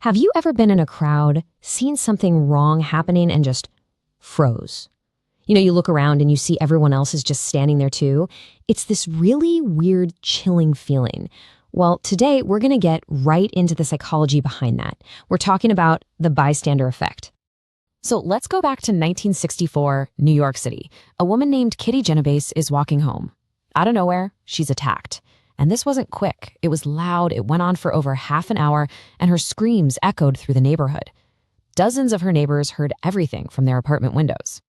Have you ever been in a crowd, seen something wrong happening and just froze? You look around and you see everyone else is just standing there too. It's this really weird, chilling feeling. Well, today we're going to get right into the psychology behind that. We're talking about the bystander effect. So let's go back to 1964, New York City. A woman named Kitty Genovese is walking home. Out of nowhere, she's attacked. And this wasn't quick. It was loud, it went on for over half an hour, and her screams echoed through the neighborhood. Dozens of her neighbors heard everything from their apartment windows.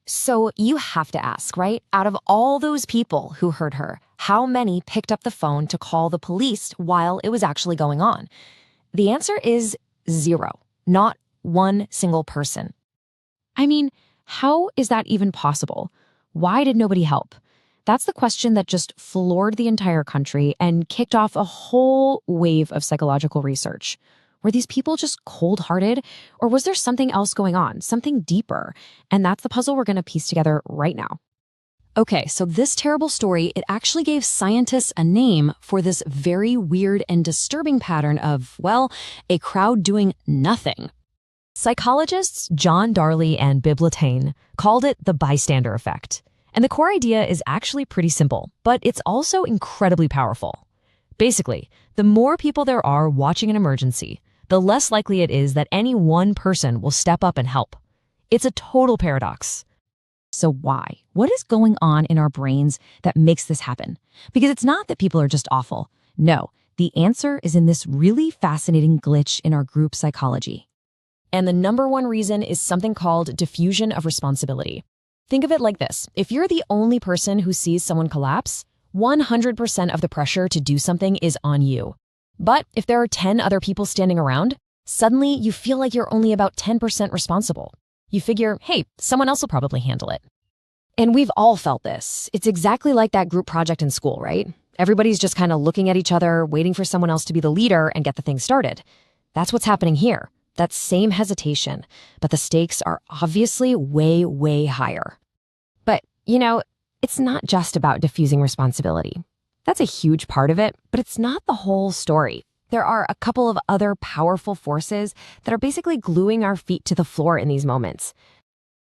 So you have to ask, right? Out of all those people who heard her, how many picked up the phone to call the police while it was actually going on? The answer is zero. Not one single person. I mean, how is that even possible? Why did nobody help? That's the question that just floored the entire country and kicked off a whole wave of psychological research. Were these people just cold-hearted, or was there something else going on, something deeper? And that's the puzzle we're going to piece together right now. Okay, so this terrible story, it actually gave scientists a name for this very weird and disturbing pattern of, well, a crowd doing nothing. Psychologists John Darley and Bibb Latané called it the bystander effect. And the core idea is actually pretty simple, but it's also incredibly powerful. Basically, the more people there are watching an emergency, the less likely it is that any one person will step up and help. It's a total paradox. So why? What is going on in our brains that makes this happen? Because it's not that people are just awful. No, the answer is in this really fascinating glitch in our group psychology. And the number one reason is something called diffusion of responsibility. Think of it like this. If you're the only person who sees someone collapse, 100% of the pressure to do something is on you. But if there are 10 other people standing around, suddenly you feel like you're only about 10% responsible. You figure, hey, someone else will probably handle it. And we've all felt this. It's exactly like that group project in school, right? Everybody's just kind of looking at each other, waiting for someone else to be the leader and get the thing started. That's what's happening here. That same hesitation, but the stakes are obviously way, way higher. But, it's not just about diffusing responsibility. That's a huge part of it, but it's not the whole story. There are a couple of other powerful forces that are basically gluing our feet to the floor in these moments.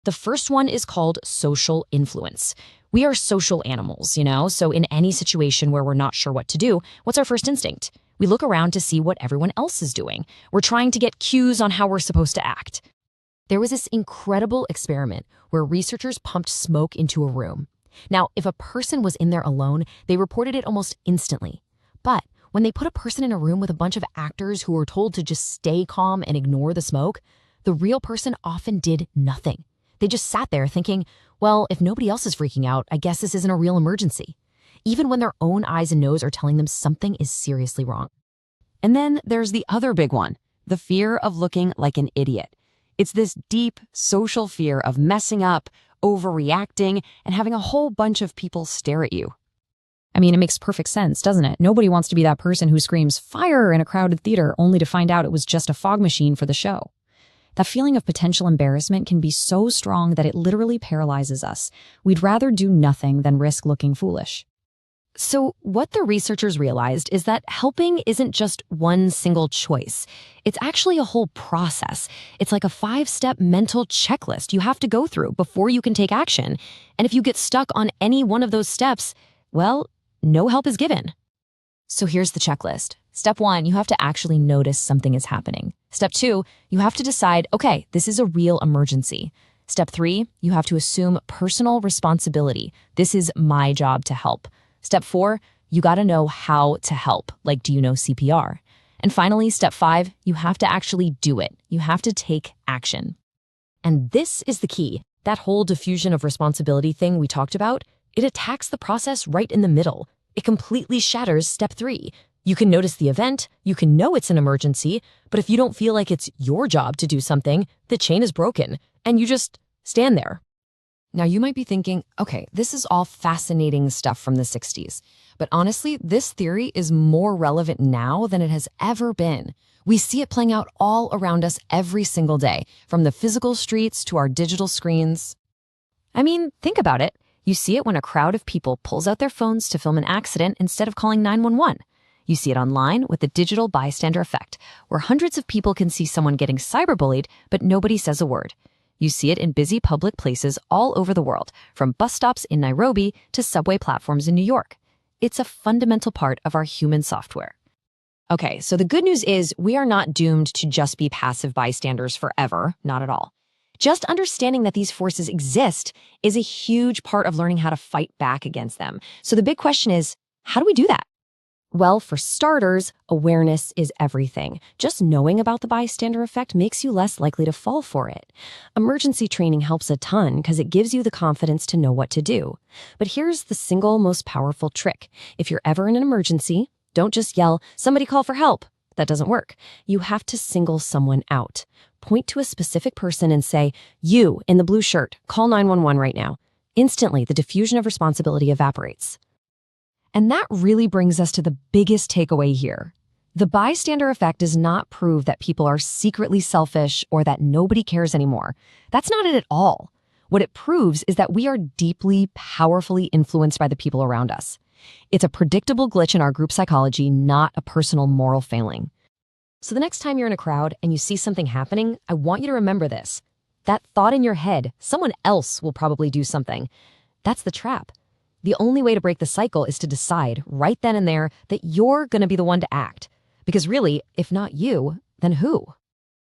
The first one is called social influence. We are social animals, so in any situation where we're not sure what to do, what's our first instinct? We look around to see what everyone else is doing. We're trying to get cues on how we're supposed to act. There was this incredible experiment where researchers pumped smoke into a room. Now, if a person was in there alone, they reported it almost instantly. But when they put a person in a room with a bunch of actors who were told to just stay calm and ignore the smoke, the real person often did nothing. They just sat there thinking, well, if nobody else is freaking out, I guess this isn't a real emergency. Even when their own eyes and nose are telling them something is seriously wrong. And then there's the other big one, the fear of looking like an idiot. It's this deep social fear of messing up, overreacting, and having a whole bunch of people stare at you. I mean, it makes perfect sense, doesn't it? Nobody wants to be that person who screams fire in a crowded theater only to find out it was just a fog machine for the show. That feeling of potential embarrassment can be so strong that it literally paralyzes us. We'd rather do nothing than risk looking foolish. So what the researchers realized is that helping isn't just one single choice. It's actually a whole process. It's like a 5-step mental checklist you have to go through before you can take action. And if you get stuck on any one of those steps, well, no help is given. So here's the checklist. Step 1, you have to actually notice something is happening. Step 2, you have to decide, okay, this is a real emergency. Step 3, you have to assume personal responsibility. This is my job to help. Step 4, you got to know how to help. Like, do you know CPR? And finally, step 5, you have to actually do it. You have to take action. And this is the key. That whole diffusion of responsibility thing we talked about, it attacks the process right in the middle. It completely shatters step 3. You can notice the event, you can know it's an emergency, but if you don't feel like it's your job to do something, the chain is broken, and you just stand there. Now, you might be thinking, okay, this is all fascinating stuff from the 60s. But honestly, this theory is more relevant now than it has ever been. We see it playing out all around us every single day, from the physical streets to our digital screens. I mean, think about it. You see it when a crowd of people pulls out their phones to film an accident instead of calling 911. You see it online with the digital bystander effect, where hundreds of people can see someone getting cyberbullied, but nobody says a word. You see it in busy public places all over the world, from bus stops in Nairobi to subway platforms in New York. It's a fundamental part of our human software. Okay, so the good news is we are not doomed to just be passive bystanders forever, not at all. Just understanding that these forces exist is a huge part of learning how to fight back against them. So the big question is, how do we do that? Well, for starters, awareness is everything. Just knowing about the bystander effect makes you less likely to fall for it. Emergency training helps a ton because it gives you the confidence to know what to do. But here's the single most powerful trick. If you're ever in an emergency, don't just yell, "Somebody call for help." That doesn't work. You have to single someone out. Point to a specific person and say, "You in the blue shirt, call 911 right now." Instantly, the diffusion of responsibility evaporates. And that really brings us to the biggest takeaway here. The bystander effect does not prove that people are secretly selfish or that nobody cares anymore. That's not it at all. What it proves is that we are deeply, powerfully influenced by the people around us. It's a predictable glitch in our group psychology, not a personal moral failing. So the next time you're in a crowd and you see something happening, I want you to remember this. That thought in your head, someone else will probably do something. That's the trap. The only way to break the cycle is to decide right then and there that you're going to be the one to act. Because really, if not you, then who?